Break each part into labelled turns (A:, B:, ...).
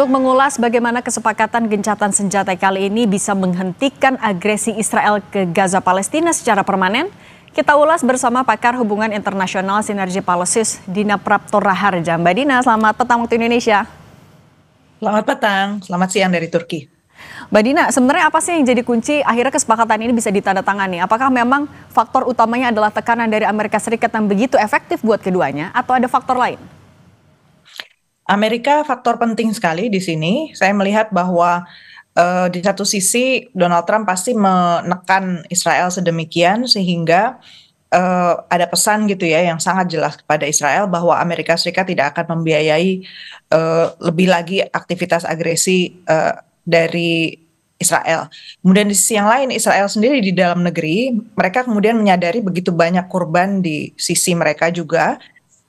A: Untuk mengulas bagaimana kesepakatan gencatan senjata kali ini bisa menghentikan agresi Israel ke Gaza Palestina secara permanen, kita ulas bersama pakar hubungan internasional Sinergi Policies, Dina Prapto Raharja. Mbak Dina, selamat petang waktu Indonesia.
B: Selamat petang, selamat siang dari Turki.
A: Mbak Dina, sebenarnya apa sih yang jadi kunci akhirnya kesepakatan ini bisa ditandatangani? Apakah memang faktor utamanya adalah tekanan dari Amerika Serikat yang begitu efektif buat keduanya, atau ada faktor lain?
B: Amerika faktor penting sekali di sini. Saya melihat bahwa di satu sisi Donald Trump pasti menekan Israel sedemikian sehingga ada pesan gitu ya yang sangat jelas kepada Israel bahwa Amerika Serikat tidak akan membiayai lebih lagi aktivitas agresi dari Israel. Kemudian di sisi yang lain Israel sendiri di dalam negeri mereka kemudian menyadari begitu banyak korban di sisi mereka juga.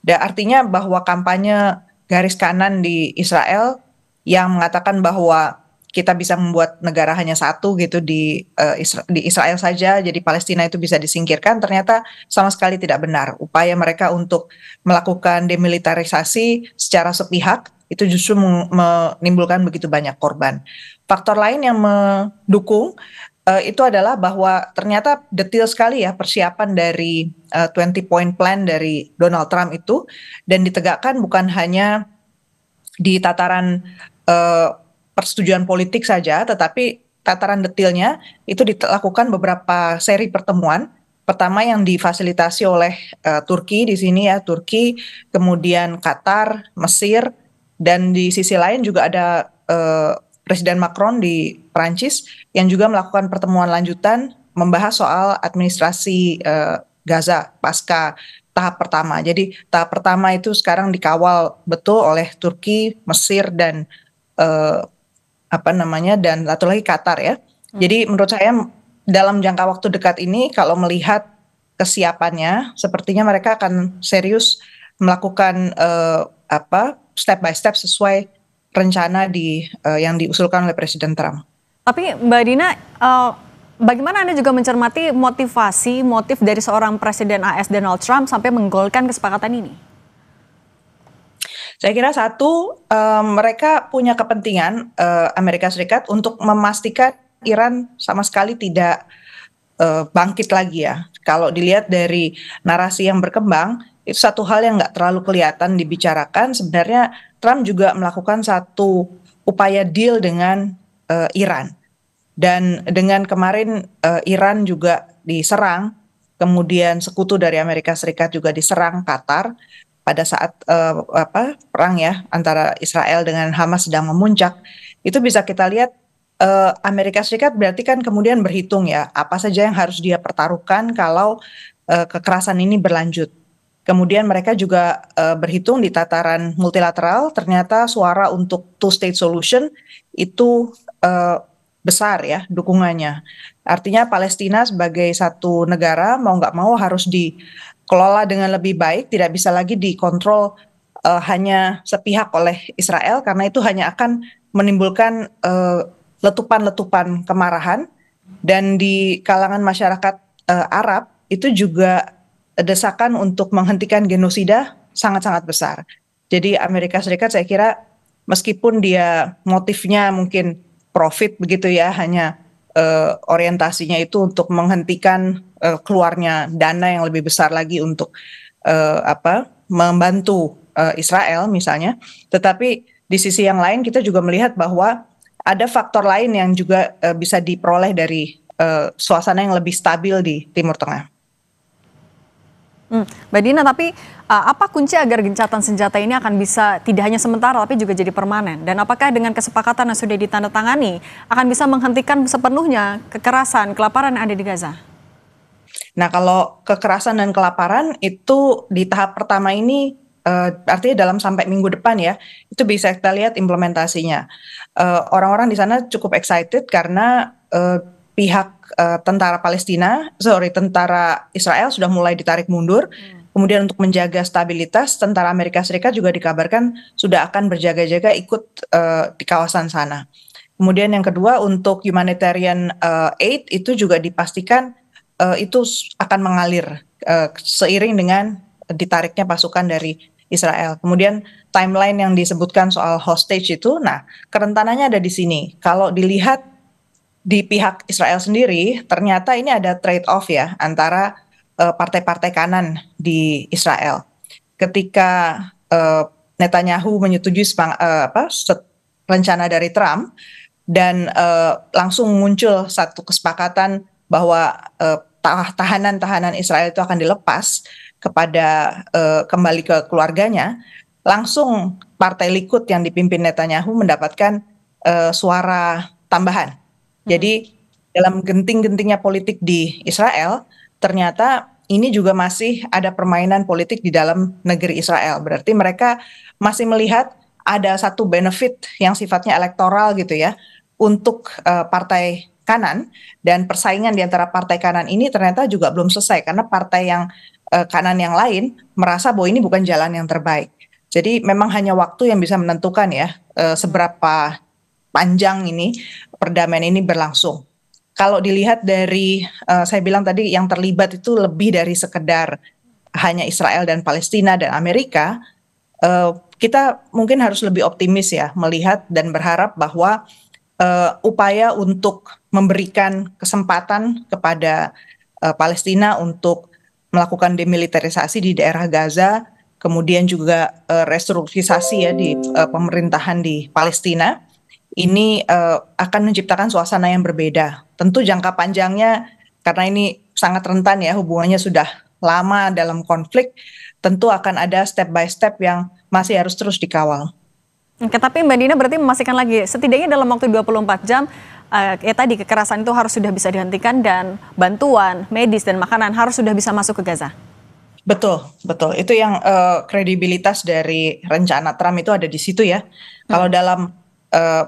B: Dan artinya bahwa kampanye garis kanan di Israel yang mengatakan bahwa kita bisa membuat negara hanya satu gitu di Israel saja, jadi Palestina itu bisa disingkirkan, ternyata sama sekali tidak benar. Upaya mereka untuk melakukan demilitarisasi secara sepihak itu justru menimbulkan begitu banyak korban. Faktor lain yang mendukung itu adalah bahwa ternyata detail sekali ya persiapan dari 20 point plan dari Donald Trump itu, dan ditegakkan bukan hanya di tataran persetujuan politik saja, tetapi tataran detailnya itu dilakukan beberapa seri pertemuan. Pertama yang difasilitasi oleh Turki di sini ya, Turki, kemudian Qatar, Mesir, dan di sisi lain juga ada Presiden Macron di Prancis yang juga melakukan pertemuan lanjutan membahas soal administrasi Gaza pasca tahap pertama. Jadi tahap pertama itu sekarang dikawal betul oleh Turki, Mesir, dan dan satu lagi Qatar ya. Jadi menurut saya dalam jangka waktu dekat ini kalau melihat kesiapannya, sepertinya mereka akan serius melakukan step by step sesuai rencana yang diusulkan oleh Presiden Trump.
A: Tapi Mbak Dina, bagaimana Anda juga mencermati motif dari seorang Presiden AS Donald Trump sampai menggolkan kesepakatan ini?
B: Saya kira satu, mereka punya kepentingan Amerika Serikat untuk memastikan Iran sama sekali tidak bangkit lagi ya. Kalau dilihat dari narasi yang berkembang, itu satu hal yang nggak terlalu kelihatan dibicarakan. Sebenarnya Trump juga melakukan satu upaya deal dengan Iran. Dan dengan kemarin Iran juga diserang, kemudian sekutu dari Amerika Serikat juga diserang Qatar pada saat perang ya antara Israel dengan Hamas sedang memuncak, itu bisa kita lihat Amerika Serikat berarti kan kemudian berhitung ya apa saja yang harus dia pertaruhkan kalau kekerasan ini berlanjut. Kemudian mereka juga berhitung di tataran multilateral, ternyata suara untuk two-state solution itu besar ya dukungannya. Artinya Palestina sebagai satu negara mau nggak mau harus dikelola dengan lebih baik, tidak bisa lagi dikontrol hanya sepihak oleh Israel, karena itu hanya akan menimbulkan letupan-letupan kemarahan, dan di kalangan masyarakat Arab itu juga desakan untuk menghentikan genosida sangat-sangat besar. Jadi Amerika Serikat saya kira meskipun dia motifnya mungkin profit begitu ya, hanya orientasinya itu untuk menghentikan keluarnya dana yang lebih besar lagi untuk membantu Israel misalnya. Tetapi di sisi yang lain kita juga melihat bahwa ada faktor lain yang juga bisa diperoleh dari suasana yang lebih stabil di Timur Tengah.
A: Mbak Dina, tapi apa kunci agar gencatan senjata ini akan bisa tidak hanya sementara tapi juga jadi permanen? Dan apakah dengan kesepakatan yang sudah ditandatangani akan bisa menghentikan sepenuhnya kekerasan, kelaparan yang ada di Gaza?
B: Nah, kalau kekerasan dan kelaparan itu di tahap pertama ini artinya dalam sampai minggu depan ya, itu bisa kita lihat implementasinya. Orang-orang di sana cukup excited karena pihak tentara Israel sudah mulai ditarik mundur. Kemudian untuk menjaga stabilitas, tentara Amerika Serikat juga dikabarkan sudah akan berjaga-jaga ikut di kawasan sana. Kemudian yang kedua untuk humanitarian aid itu juga dipastikan itu akan mengalir seiring dengan ditariknya pasukan dari Israel. Kemudian timeline yang disebutkan soal hostage itu, nah kerentanannya ada di sini. Kalau dilihat di pihak Israel sendiri, ternyata ini ada trade off ya antara partai-partai kanan di Israel. Ketika Netanyahu menyetujui rencana dari Trump dan langsung muncul satu kesepakatan bahwa tahanan-tahanan Israel itu akan dilepas kepada kembali ke keluarganya, langsung Partai Likud yang dipimpin Netanyahu mendapatkan suara tambahan. Jadi dalam genting-gentingnya politik di Israel, ternyata ini juga masih ada permainan politik di dalam negeri Israel. Berarti mereka masih melihat ada satu benefit yang sifatnya elektoral gitu ya untuk partai kanan, dan persaingan di antara partai kanan ini ternyata juga belum selesai karena partai yang kanan yang lain merasa bahwa ini bukan jalan yang terbaik. Jadi memang hanya waktu yang bisa menentukan ya seberapa panjang ini perdamaian ini berlangsung. Kalau dilihat dari saya bilang tadi yang terlibat itu lebih dari sekedar hanya Israel dan Palestina dan Amerika, kita mungkin harus lebih optimis ya melihat dan berharap bahwa upaya untuk memberikan kesempatan kepada Palestina untuk melakukan demilitarisasi di daerah Gaza, kemudian juga restrukturisasi ya di pemerintahan di Palestina, ini akan menciptakan suasana yang berbeda. Tentu jangka panjangnya, karena ini sangat rentan ya, hubungannya sudah lama dalam konflik, tentu akan ada step by step yang masih harus terus dikawal.
A: Oke, tapi Mbak Dina berarti memastikan lagi, setidaknya dalam waktu 24 jam, ya tadi kekerasan itu harus sudah bisa dihentikan dan bantuan medis dan makanan harus sudah bisa masuk ke Gaza.
B: Betul, betul. Itu yang kredibilitas dari rencana Trump itu ada di situ ya. Kalau dalam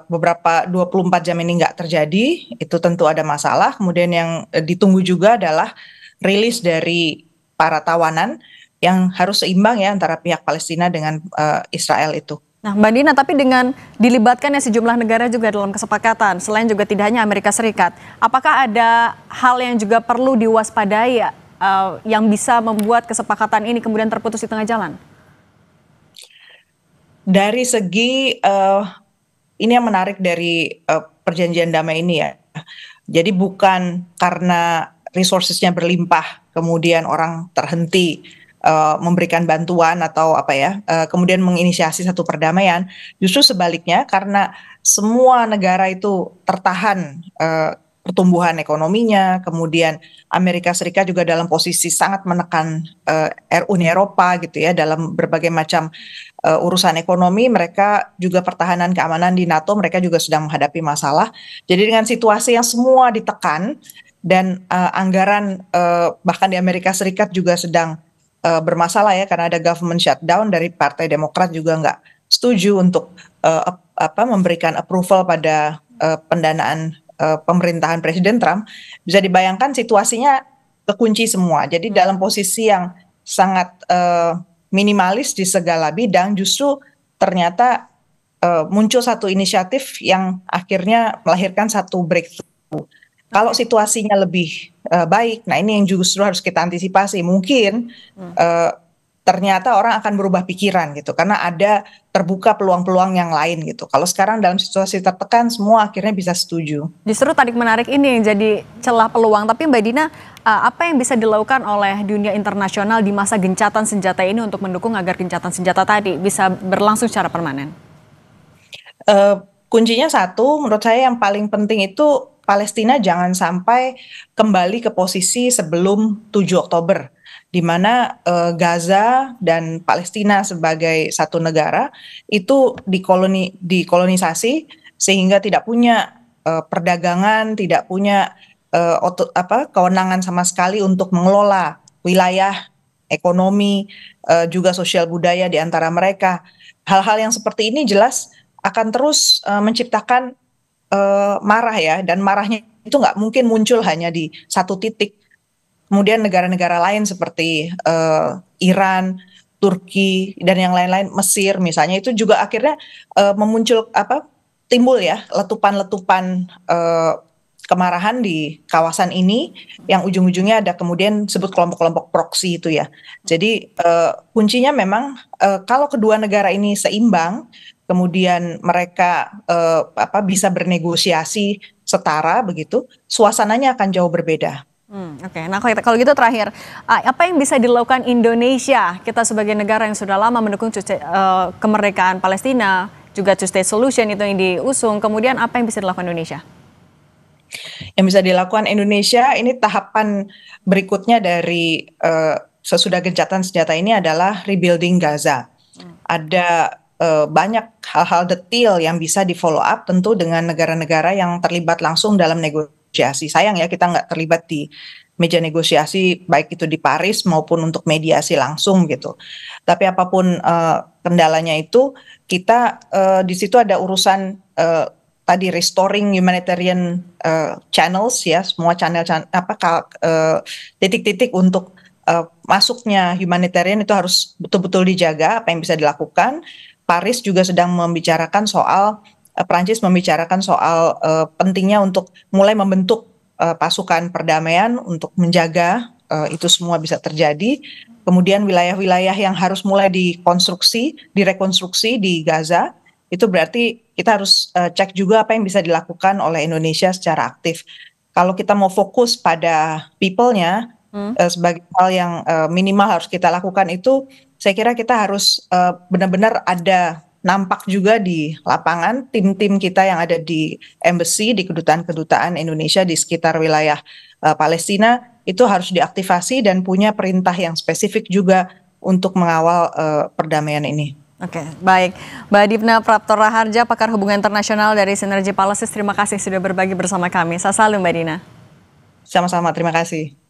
B: beberapa 24 jam ini nggak terjadi, itu tentu ada masalah. Kemudian yang ditunggu juga adalah rilis dari para tawanan yang harus seimbang ya antara pihak Palestina dengan Israel itu.
A: Nah Mbak Dina, tapi dengan dilibatkannya sejumlah negara juga dalam kesepakatan, selain juga tidak hanya Amerika Serikat, apakah ada hal yang juga perlu diwaspadai yang bisa membuat kesepakatan ini kemudian terputus di tengah jalan?
B: Dari segi ini yang menarik dari perjanjian damai ini ya. Jadi bukan karena resourcesnya berlimpah kemudian orang terhenti memberikan bantuan atau apa ya, kemudian menginisiasi satu perdamaian. Justru sebaliknya, karena semua negara itu tertahan pertumbuhan ekonominya, kemudian Amerika Serikat juga dalam posisi sangat menekan Uni Eropa gitu ya dalam berbagai macam urusan ekonomi. Mereka juga pertahanan keamanan di NATO, mereka juga sedang menghadapi masalah. Jadi dengan situasi yang semua ditekan dan anggaran bahkan di Amerika Serikat juga sedang bermasalah ya karena ada government shutdown, dari Partai Demokrat juga nggak setuju untuk memberikan approval pada pendanaan pemerintahan Presiden Trump. Bisa dibayangkan situasinya kekunci semua. Jadi dalam posisi yang sangat minimalis di segala bidang, justru ternyata muncul satu inisiatif yang akhirnya melahirkan satu breakthrough. Kalau situasinya lebih baik, nah ini yang justru harus kita antisipasi. Mungkin ternyata orang akan berubah pikiran gitu, karena ada terbuka peluang-peluang yang lain gitu. Kalau sekarang dalam situasi tertekan, semua akhirnya bisa setuju.
A: Justru tarik menarik ini yang jadi celah peluang. Tapi Mbak Dina, apa yang bisa dilakukan oleh dunia internasional di masa gencatan senjata ini untuk mendukung agar gencatan senjata tadi bisa berlangsung secara permanen?
B: Kuncinya satu, menurut saya yang paling penting itu Palestina jangan sampai kembali ke posisi sebelum 7 Oktober, di mana Gaza dan Palestina sebagai satu negara itu dikolonisasi sehingga tidak punya perdagangan, tidak punya kewenangan sama sekali untuk mengelola wilayah, ekonomi, juga sosial budaya di antara mereka. Hal-hal yang seperti ini jelas akan terus menciptakan marah ya, dan marahnya itu nggak mungkin muncul hanya di satu titik. Kemudian negara-negara lain seperti Iran, Turki dan yang lain-lain, Mesir misalnya, itu juga akhirnya timbul ya letupan-letupan kemarahan di kawasan ini yang ujung-ujungnya ada kemudian sebut kelompok-kelompok proksi itu ya. Jadi kuncinya memang kalau kedua negara ini seimbang, kemudian mereka bisa bernegosiasi setara begitu, suasananya akan jauh berbeda.
A: Oke. Nah kalau gitu terakhir, apa yang bisa dilakukan Indonesia? Kita sebagai negara yang sudah lama mendukung kemerdekaan Palestina, juga two state solution itu yang diusung. Kemudian apa yang bisa dilakukan Indonesia?
B: Yang bisa dilakukan Indonesia ini tahapan berikutnya dari sesudah gencatan senjata ini adalah rebuilding Gaza. Ada banyak hal-hal detail yang bisa di follow up tentu dengan negara-negara yang terlibat langsung dalam negosiasi. Sayang ya kita nggak terlibat di meja negosiasi baik itu di Paris maupun untuk mediasi langsung gitu. Tapi apapun kendalanya itu kita di situ ada urusan tadi restoring humanitarian channels ya, semua titik-titik untuk masuknya humanitarian itu harus betul-betul dijaga apa yang bisa dilakukan. Paris juga sedang membicarakan soal Prancis membicarakan soal pentingnya untuk mulai membentuk pasukan perdamaian untuk menjaga itu semua bisa terjadi. Kemudian wilayah-wilayah yang harus mulai direkonstruksi di Gaza, itu berarti kita harus cek juga apa yang bisa dilakukan oleh Indonesia secara aktif. Kalau kita mau fokus pada people-nya, sebagai hal yang minimal harus kita lakukan itu, saya kira kita harus benar-benar ada nampak juga di lapangan tim-tim kita yang ada di embassy, di kedutaan-kedutaan Indonesia di sekitar wilayah Palestina, itu harus diaktifasi dan punya perintah yang spesifik juga untuk mengawal perdamaian ini.
A: Oke, baik. Mbak Divna Prapto Raharja, pakar hubungan internasional dari Sinergi Policies, terima kasih sudah berbagi bersama kami. Salam Mbak Dina.
B: Sama-sama, terima kasih.